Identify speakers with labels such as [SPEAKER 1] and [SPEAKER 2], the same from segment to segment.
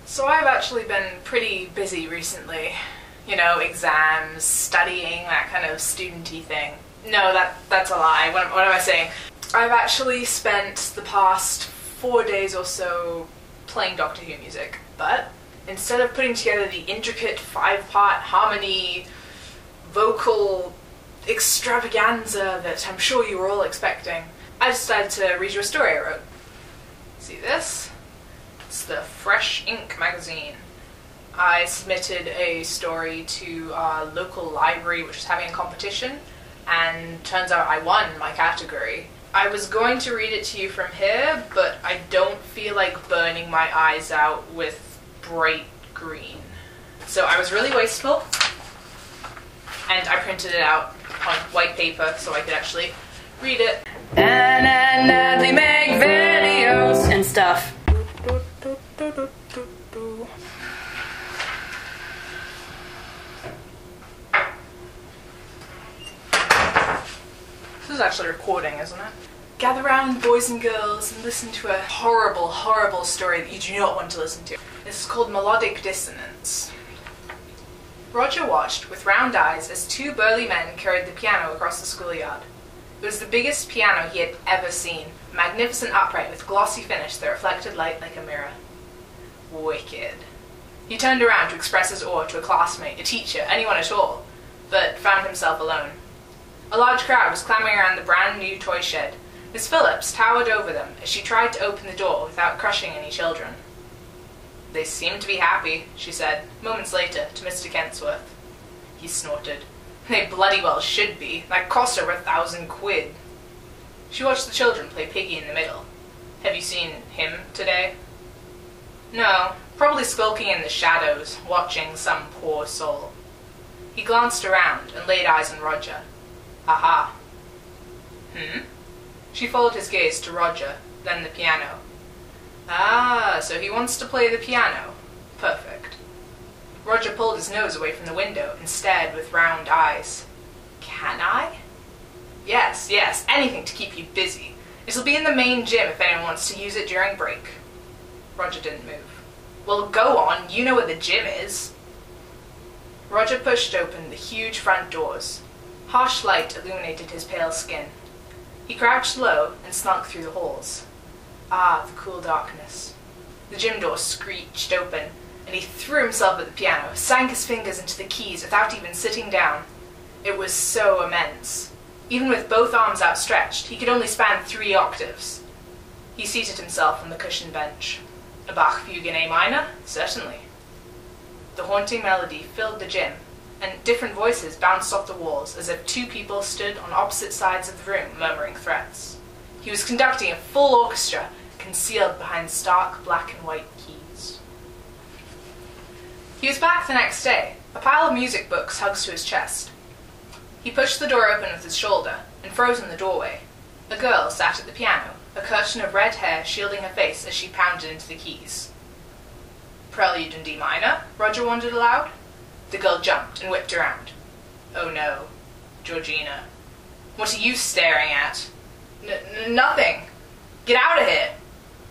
[SPEAKER 1] So I've actually been pretty busy recently. You know, exams, studying, that kind of studenty thing. No, that's a lie. What am I saying? I've actually spent the past 4 days or so playing Doctor Who music, but instead of putting together the intricate 5-part harmony, vocal extravaganza that I'm sure you were all expecting, I decided to read you a story I wrote. See this? It's the Fresh Ink magazine. I submitted a story to our local library which was having a competition, and turns out I won my category. I was going to read it to you from here, but I don't feel like burning my eyes out with bright green. So I was really wasteful, and I printed it out on white paper so I could actually read it. And Nathalie Make videos and stuff. This is actually recording, isn't it? Gather round, boys and girls, and listen to a horrible, horrible story that you do not want to listen to. This is called Melodic Dissonance. Roger watched with round eyes as 2 burly men carried the piano across the schoolyard. It was the biggest piano he had ever seen, a magnificent upright with glossy finish that reflected light like a mirror. Wicked. He turned around to express his awe to a classmate, a teacher, anyone at all, but found himself alone. A large crowd was clamoring around the brand new toy shed. Miss Phillips towered over them as she tried to open the door without crushing any children. "They seem to be happy," she said, moments later, to Mr. Kensworth. He snorted. "They bloody well should be. That cost over £1,000. She watched the children play piggy in the middle. "Have you seen him today?" "No, probably skulking in the shadows, watching some poor soul." He glanced around and laid eyes on Roger. "Aha." She followed his gaze to Roger, then the piano. "Ah, so he wants to play the piano. Perfect." Roger pulled his nose away from the window and stared with round eyes. "Can I?" Yes, anything to keep you busy. It'll be in the main gym if anyone wants to use it during break." Roger didn't move. "Well, go on, you know where the gym is." Roger pushed open the huge front doors. Harsh light illuminated his pale skin. He crouched low and slunk through the halls. Ah, the cool darkness. The gym door screeched open, and he threw himself at the piano, sank his fingers into the keys without even sitting down. It was so immense. Even with both arms outstretched, he could only span 3 octaves. He seated himself on the cushioned bench. A Bach fugue in A minor? Certainly. The haunting melody filled the gym, and different voices bounced off the walls as if 2 people stood on opposite sides of the room murmuring threats. He was conducting a full orchestra, concealed behind stark black and white keys. He was back the next day, a pile of music books hugs to his chest. He pushed the door open with his shoulder, and froze in the doorway. A girl sat at the piano, a curtain of red hair shielding her face as she pounded into the keys. "Prelude in D minor?" Roger wondered aloud. The girl jumped and whipped around. "Oh no, Georgina. What are you staring at?" Nothing. Get out of here."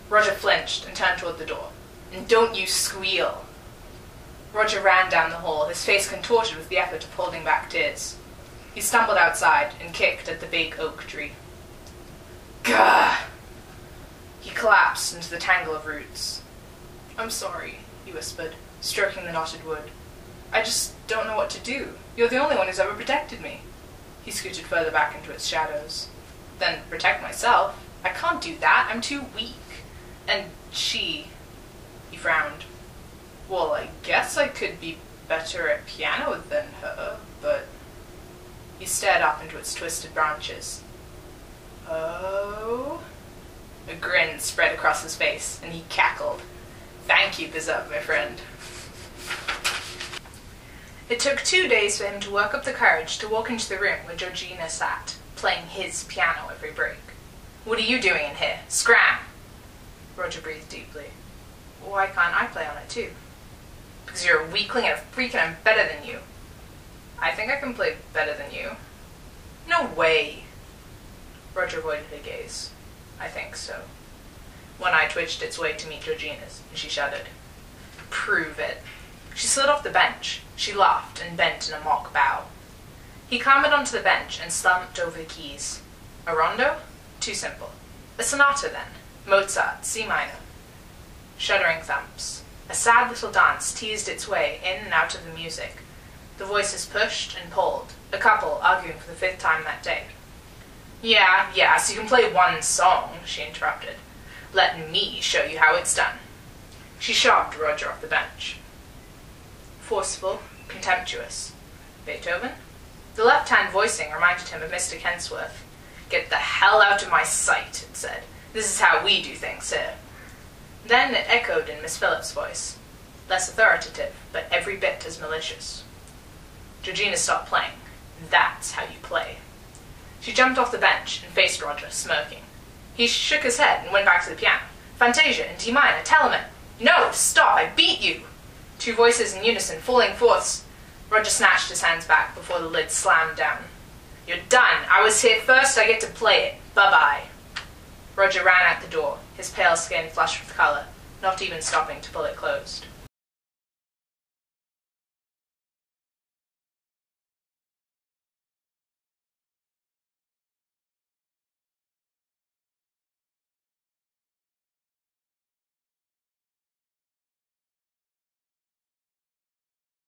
[SPEAKER 1] Roger flinched and turned toward the door. "And don't you squeal." Roger ran down the hall, his face contorted with the effort of holding back tears. He stumbled outside and kicked at the big oak tree. Gah! He collapsed into the tangle of roots. "I'm sorry," he whispered, stroking the knotted wood. "I just don't know what to do. You're the only one who's ever protected me." He scooted further back into its shadows. "Then protect myself. I can't do that. I'm too weak. And she..." He frowned. "Well, I guess I could be better at piano than her, but..." He stared up into its twisted branches. "Oh?" A grin spread across his face, and he cackled. "Thank you, Bizarre, my friend." It took 2 days for him to work up the courage to walk into the room where Georgina sat, playing his piano every break. "What are you doing in here? Scram!" Roger breathed deeply. "Why can't I play on it too?" "Because you're a weakling and a freak and I'm better than you." "I think I can play better than you." "No way." Roger avoided her gaze. "I think so." One eye twitched its way to meet Georgina's, and she shuddered. Prove it. She slid off the bench. She laughed and bent in a mock bow. He clambered onto the bench and slumped over the keys. A rondo? Too simple. A sonata, then. Mozart, C minor. Shuddering thumps. A sad little dance teased its way in and out of the music. The voices pushed and pulled, a couple arguing for the 5th time that day. Yeah, so you can play one song, she interrupted. Let me show you how it's done. She shoved Roger off the bench. Forceful, contemptuous. Beethoven? The left-hand voicing reminded him of Mr. Kensworth. Get the hell out of my sight, it said. This is how we do things here. Then it echoed in Miss Phillips' voice. Less authoritative, but every bit as malicious. Georgina stopped playing. That's how you play. She jumped off the bench and faced Roger, smirking. He shook his head and went back to the piano. Fantasia in D minor, Telemann. No, stop, I beat you! 2 voices in unison, falling fourths. Roger snatched his hands back before the lid slammed down. You're done. I was here first, I get to play it. Bye-bye. Roger ran out the door, his pale skin flushed with colour, not even stopping to pull it closed.